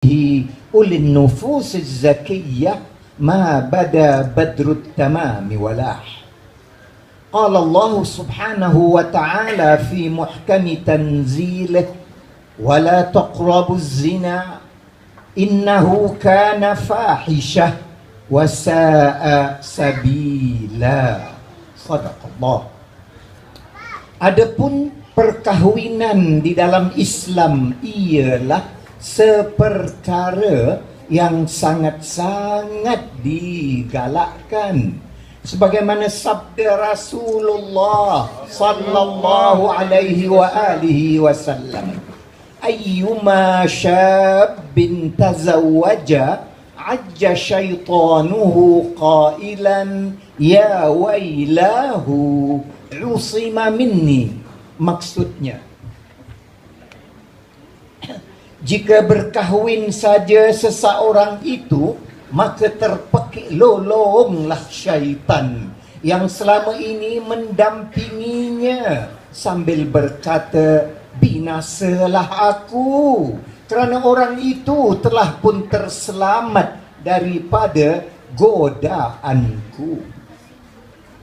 أولي النفوس الزكية ما بدا بدر التمام ولاح. قال الله سبحانه وتعالى في محكم تنزيله ولا تقربوا الزنا إنه كان فاحشة وساء سبيلا. صدق Allah. Adapun perkahwinan di dalam Islam ialah seperkara yang sangat-sangat digalakkan, sebagaimana sabda Rasulullah sallallahu alaihi wa alihi wasallam, ayyuma syabbin tazawwaja ajja syaitanuhu qailan ya wailahu usima minni. Maksudnya, jika berkahwin saja seseorang itu, maka terpekik lolonglah syaitan yang selama ini mendampinginya sambil berkata, binasalah aku, kerana orang itu telah pun terselamat daripada godaanku.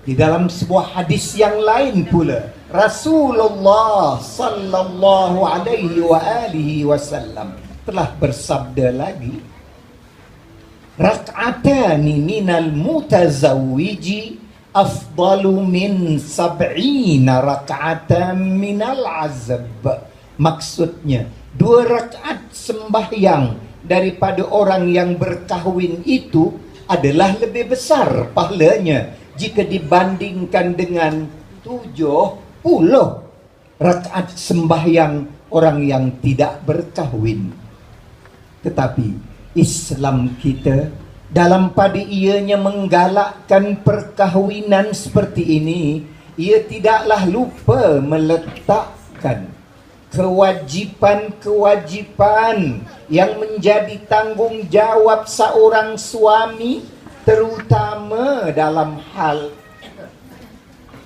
Di dalam sebuah hadis yang lain pula, Rasulullah sallallahu alaihi wa alihi wasallam telah bersabda lagi, rak'atani minal mutazawwiji afdalu min sab'ina rak'atan minal azab. Maksudnya, 2 rakaat sembahyang daripada orang yang berkahwin itu adalah lebih besar pahalanya jika dibandingkan dengan 70 rakaat sembahyang orang yang tidak berkahwin. Tetapi Islam kita dalam pada ianya menggalakkan perkahwinan seperti ini, ia tidaklah lupa meletakkan kewajipan-kewajipan yang menjadi tanggungjawab seorang suami, terutama dalam hal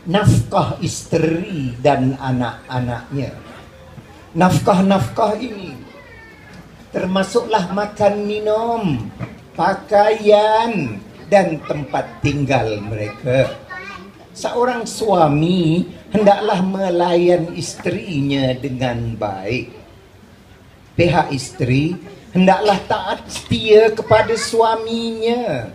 nafkah isteri dan anak-anaknya. Nafkah-nafkah ini termasuklah makan minum, pakaian, dan tempat tinggal mereka. Seorang suami hendaklah melayan isterinya dengan baik. Pihak isteri hendaklah taat setia kepada suaminya,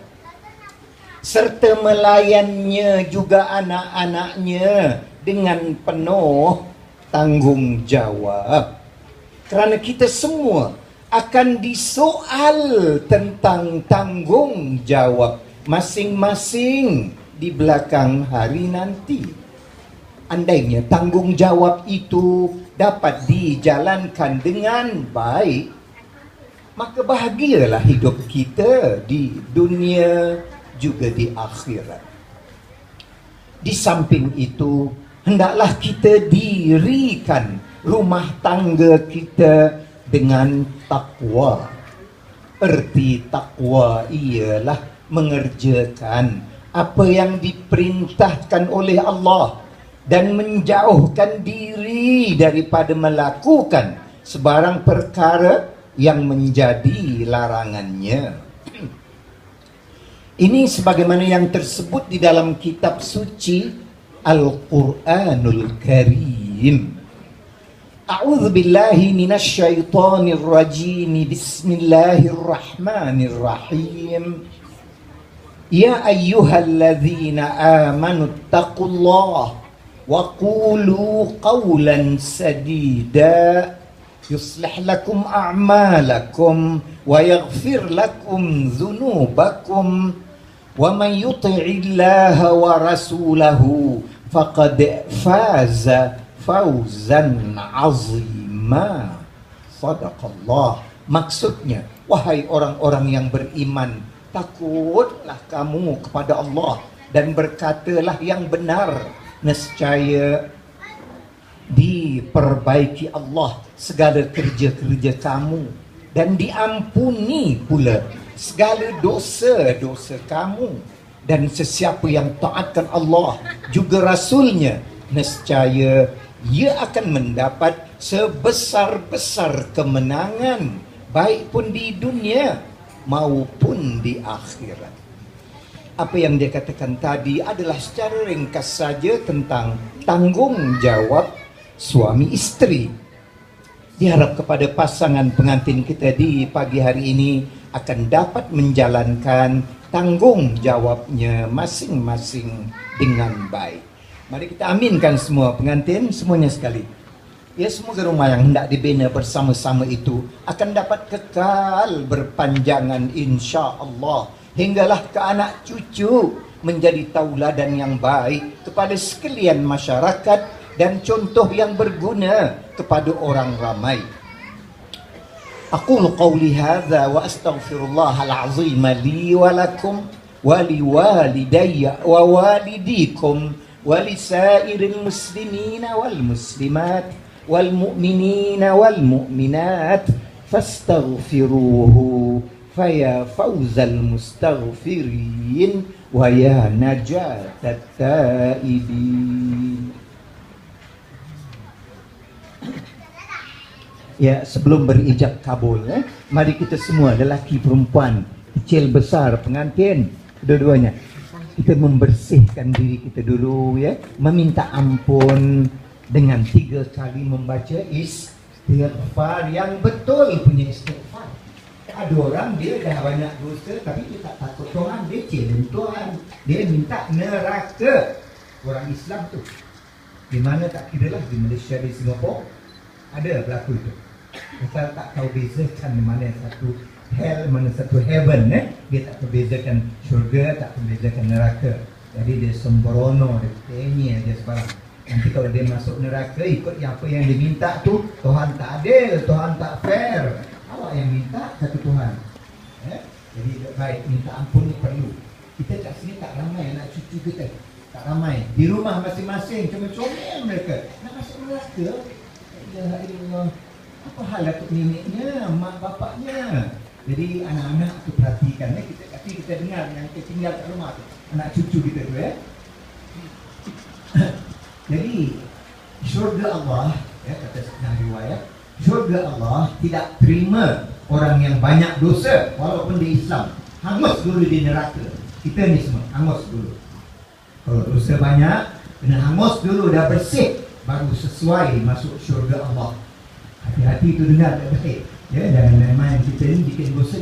serta melayannya juga anak-anaknya dengan penuh tanggungjawab. Kerana kita semua akan disoal tentang tanggungjawab masing-masing di belakang hari nanti. Andainya tanggungjawab itu dapat dijalankan dengan baik, maka bahagialah hidup kita di dunia juga di akhirat. Di samping itu, hendaklah kita dirikan rumah tangga kita dengan takwa. Erti takwa ialah mengerjakan apa yang diperintahkan oleh Allah dan menjauhkan diri daripada melakukan sebarang perkara yang menjadi larangannya. Ini sebagaimana yang tersebut di dalam kitab suci Al-Quranul Karim. A'udzu billahi minasy syaithanir rajim. Bismillahirrahmanirrahim. Ya ayyuhalladzina amanu taqullaha wa qulu qawlan sadida yuslih lakum a'malakum wa yaghfir lakum dhunubakum wa man yuti'illaha wa rasulahu faqad faza fawzan azima. Sadaqallah. Maksudnya, wahai orang-orang yang beriman, takutlah kamu kepada Allah dan berkatalah yang benar, nescaya diperbaiki Allah segala kerja-kerja kamu dan diampuni pula segala dosa-dosa kamu. Dan sesiapa yang taatkan Allah juga Rasulnya, nescaya ia akan mendapat sebesar-besar kemenangan baik pun di dunia maupun di akhirat. Apa yang dia katakan tadi adalah secara ringkas saja tentang tanggung jawab suami istri. Diharap kepada pasangan pengantin kita di pagi hari ini akan dapat menjalankan tanggung jawabnya masing-masing dengan baik. Mari kita aminkan semua pengantin, semuanya sekali. Ya, semoga rumah yang hendak dibina bersama-sama itu akan dapat kekal berpanjangan insya Allah. Hinggalah ke anak cucu menjadi tauladan yang baik kepada sekalian masyarakat dan contoh yang berguna kepada orang ramai. Aqulu qawli hadza wa astaghfirullahal azim li wa lakum wa liwalidayya wa walidikum wa lisairil muslimina wal muslimat wal mu'minina wal mu'minat fastaghfiruhu faya fawzal mustaghfirin wa ya najatat taibin. Ya, sebelum berijab kabul, mari kita semua, lelaki perempuan, kecil besar, pengantin, kedua-duanya, kita membersihkan diri kita dulu, ya, meminta ampun dengan 3 kali membaca istighfar yang betul punya istighfar. Ada orang dia dah banyak dosa tapi dia tak takut Tuhan, dia challenge Tuhan, dia minta neraka. Orang Islam tu di mana tak kira lah, di Malaysia, di Singapura ada berlaku itu. Asal tak tahu bezakan mana satu hell, mana satu heaven, dia tak tahu bezakan syurga, tak tahu bezakan neraka. Jadi dia sembrono, dia tanya, dia sebarang. Nanti kalau dia masuk neraka ikut apa yang dia minta tu, Tuhan tak adil, Tuhan tak fair. Awak yang minta, satu Tuhan. Jadi baik, minta ampun ni perlu. Kita kat sini tak ramai anak cucu kita, tak ramai. Di rumah masing-masing comel-comel mereka. Nak masuk neraka? Ya Allah. Apa hal datuk neneknya, mak bapaknya? Jadi anak-anak tu perhatikan, kita dengar yang kita tinggal kat rumah tu, anak cucu kita tu, ya. Jadi syurga Allah, ya, kata setengah riwayat, syurga Allah tidak terima orang yang banyak dosa walaupun di Islam. Hangus dulu di neraka. Kita ni semua hangus dulu. Kalau dosa banyak, kena hangus dulu, dah bersih, baru sesuai masuk syurga Allah. Hati-hati tu dengar baik-baik. Ya, jangan main-main kita ni bikin dosa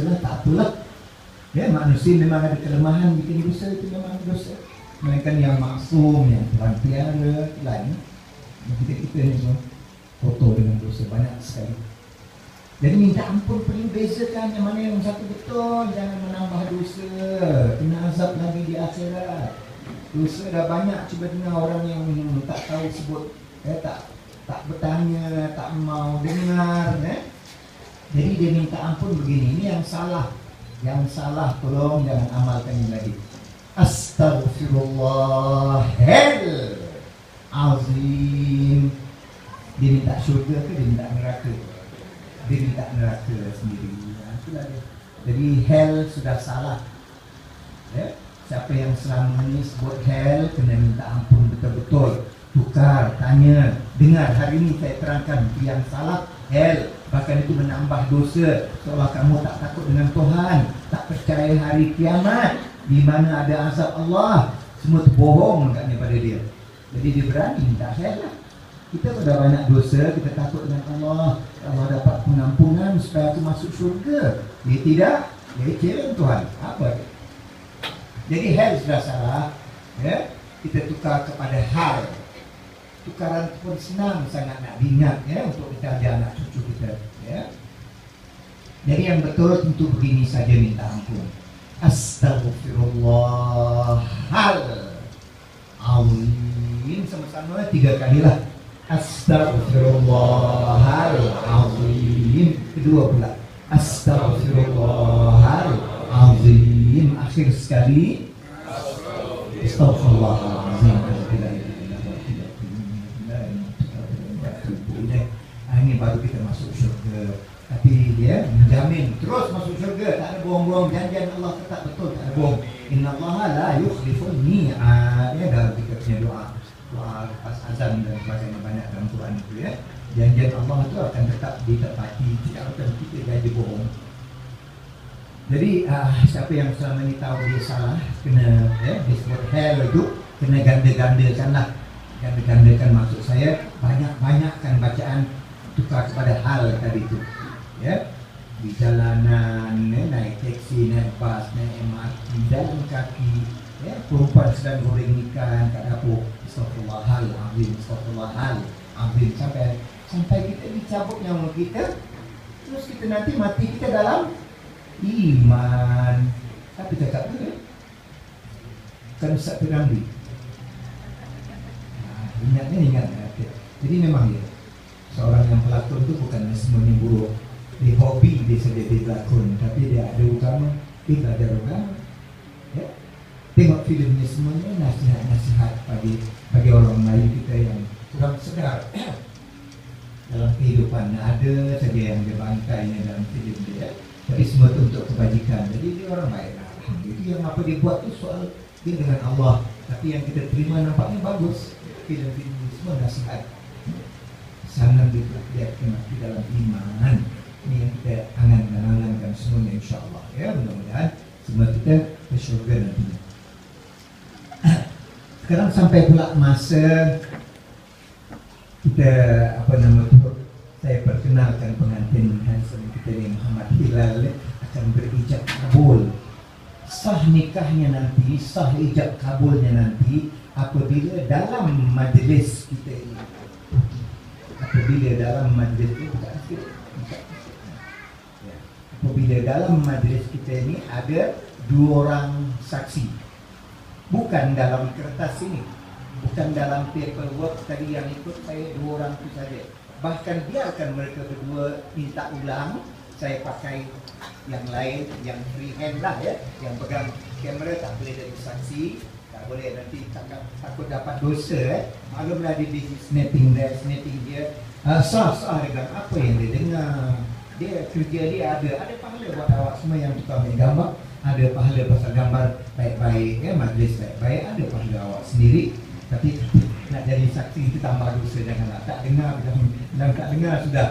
lah, tak apalah. Ya, manusia memang ada kelemahan, bikin dosa itu memang dosa. Melainkan yang maksum, yang Tuhan piara, lain. Kita ni semua foto dengan dosa banyak sekali. Jadi minta ampun perlu bezakan yang mana yang satu betul, jangan menambah dosa, kena azab lagi di akhirat. Dosa dah banyak, cuba dengar orang yang tak tahu sebut, tak bertanya, tak mau dengar, Jadi dia minta ampun begini, ini yang salah. Yang salah tolong jangan amalkan ini lagi. Astaghfirullahal azim. Dia minta syurga ke dia minta neraka? Dia minta neraka sendiri. Itulah dia. Jadi hell sudah salah. Ya? Siapa yang selama ini sebut hell kena minta ampun betul-betul. Tukar, tanya, dengar. Hari ini saya terangkan yang salah hell. Bahkan itu menambah dosa. Seolah kamu tak takut dengan Tuhan, tak percaya hari kiamat, di mana ada azab Allah. Semua terbohong agaknya pada dia. Jadi dia berani minta hell lah. Kita sudah banyak dosa, kita takut dengan Allah. Allah dapat pengampunan supaya aku masuk syurga. Dia tidak, dia challenge Tuhan. Apa dia? Jadi hell sudah salah, ya. Kita tukar kepada hal. Tukaran pun senang sangat nak diingat, ya, untuk kita ada anak cucu kita, ya. Jadi yang betul tentu begini saja minta ampun. Astaghfirullahal azim, sama-sama 3 kali lah. Astaghfirullahal azim. Kedua pula. Astaghfirullahal azim. Akhir sekali. Astaghfirullahalazim. Ini baru kita masuk syurga. Tapi dia menjamin terus masuk syurga, tak ada bohong-bohong. Janjian Allah tetap betul, tak ada bohong. Innallaha la yukhliful mi'ad. Ya, dalam kita punya doa. doa lepas azan dan sebagainya banyak dalam Quran itu ya. Janjian Allah itu akan tetap ditepati, tidak akan kita jadi bohong. Jadi siapa yang selama ini tahu dia salah, kena disebut hell itu, kena ganda-gandakan lah. Ganda-gandakan maksud saya, banyak-banyakkan bacaan tukar kepada hal tadi itu. Ya, di jalanan, naik taksi, naik bas, naik MRT, jalan kaki, ya, perempuan sedang goreng ikan kat dapur, astagfirullahaladzim, astagfirullahaladzim, sampai kita dicabut nyawa kita, terus kita nanti mati kita dalam iman. Tapi cakap tu kan Ustaz Piramli. Ingat. Jadi memang ya, seorang yang pelakon itu bukan semuanya buruk. Dia hobi dia sedia dia pelakon, tapi dia ada agama, dia belajar agama. Ya. Tengok filmnya semuanya nasihat-nasihat bagi orang Melayu kita yang kurang sedar dalam kehidupan. Ada saja yang dia bangkainya dalam film dia, tapi semua itu untuk kebajikan. Jadi dia orang baik. Jadi yang apa dia buat tu soal dia dengan Allah, tapi yang kita terima nampaknya bagus. Film-film ini semua nasihat. Sangat diperhatikan di dalam iman. Ini yang kita angan-angankan semuanya, insyaAllah ya, mudah-mudahan semua kita ke syurga nantinya. Sekarang sampai pula masa kita saya perkenalkan pengantin handsome kita ni, Muhammad Hilal, akan berijab kabul. Sah nikahnya nanti, sah ijab kabulnya nanti apabila dalam majlis kita ini, apabila dalam majlis kita ini ada 2 orang saksi, bukan dalam kertas ini, bukan dalam paperwork tadi yang ikut saya 2 orang itu saja. Bahkan biarkan mereka berdua minta ulang, saya pakai yang lain, yang freehand lah ya, yang pegang kamera, tak boleh jadi saksi, tak boleh nanti takut dapat dosa. Maklumlah dia busy snapping there, snapping dia. Sah dengan apa yang dia dengar. Dia kerja dia ada pahala buat awak semua yang tukar ambil gambar, ada pahala pasal gambar baik-baik ya, majlis baik-baik, ada pahala awak sendiri. Tapi nak jadi saksi itu tambah dosa, janganlah tak dengar, dan tak dengar sudah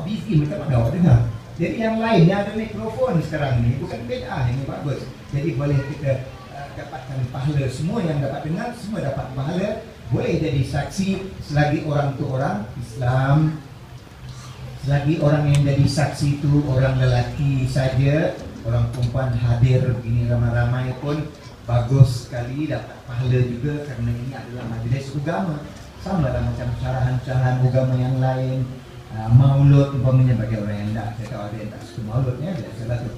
busy, mereka tak awak dengar. Jadi yang lain yang ada mikrofon sekarang ni bukan beda, ini bagus. Jadi boleh kita dapatkan pahala, semua yang dapat dengar semua dapat pahala, boleh jadi saksi selagi orang tu orang Islam. Selagi orang yang jadi saksi itu orang lelaki saja, orang perempuan hadir begini ramai-ramai pun bagus sekali, dapat pahala juga, kerana ini adalah majlis agama. Sama lah macam carahan-carahan agama yang lain. Maulud umpamanya bagi orang yang tak, saya tahu ada yang tak suka mauludnya, biasalah tu.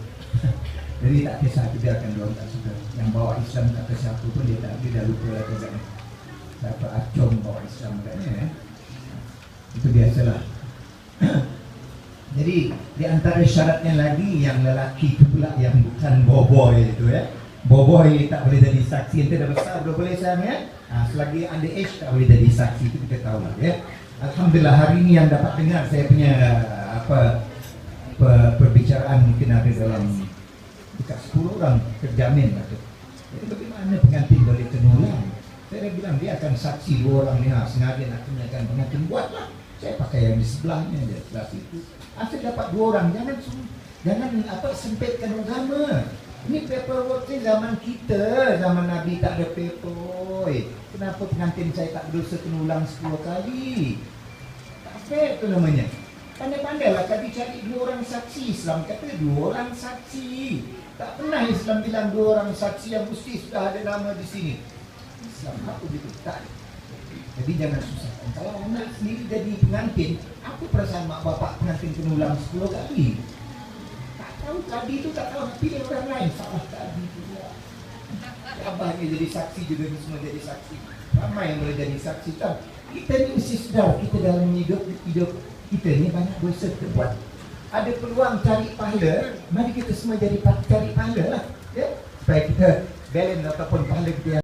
Jadi tak kisah, biarkan dia orang tak suka. Yang bawa Islam kata siapa pun dia dah lupa lah katanya. Siapa acung bawa Islam katanya ya. Itu biasalah. Jadi di antara syaratnya lagi yang lelaki itu pula yang bukan boboy itu ya. Boboy tak boleh jadi saksi, ente dah besar dah boleh sayang ya. Selagi underage tak boleh jadi saksi, itu kita tahu lah ya. Alhamdulillah hari ini yang dapat dengar saya punya perbicaraan mungkin ada dalam dekat 10 orang terjamin lah tu. Jadi bagaimana pengantin boleh kenulang? Saya dah bilang dia akan saksi 2 orang ni, sengaja nak kenakan pengantin, buatlah. Saya pakai yang di sebelahnya je, sebelah situ. Asal dapat 2 orang, jangan sempitkan agama. Ini paperwork ni zaman kita, zaman Nabi tak ada paper. Kenapa pengantin saya tak berdosa kena ulang 10 kali? Tak fair tu namanya. Pandai-pandailah tadi cari 2 orang saksi. Islam kata 2 orang saksi. Tak pernah Islam bilang 2 orang saksi yang mesti sudah ada nama di sini. Islam apa begitu? Tak. Jadi jangan susahkan. Kalau anak sendiri jadi pengantin, apa perasaan mak bapak pengantin kena ulang 10 kali? Tak tahu, tadi tu tak tahu, pilih orang lain. Salah tadi tu ya. Abahnya jadi saksi juga, ni semua jadi saksi. Ramai yang boleh jadi saksi kan. Kita ni mesti sedar, kita dalam hidup kita ni banyak dosa kita buat. Ada peluang cari pahala, mari kita semua jadi cari pahala lah ya? Supaya kita balance ataupun pahala kita yang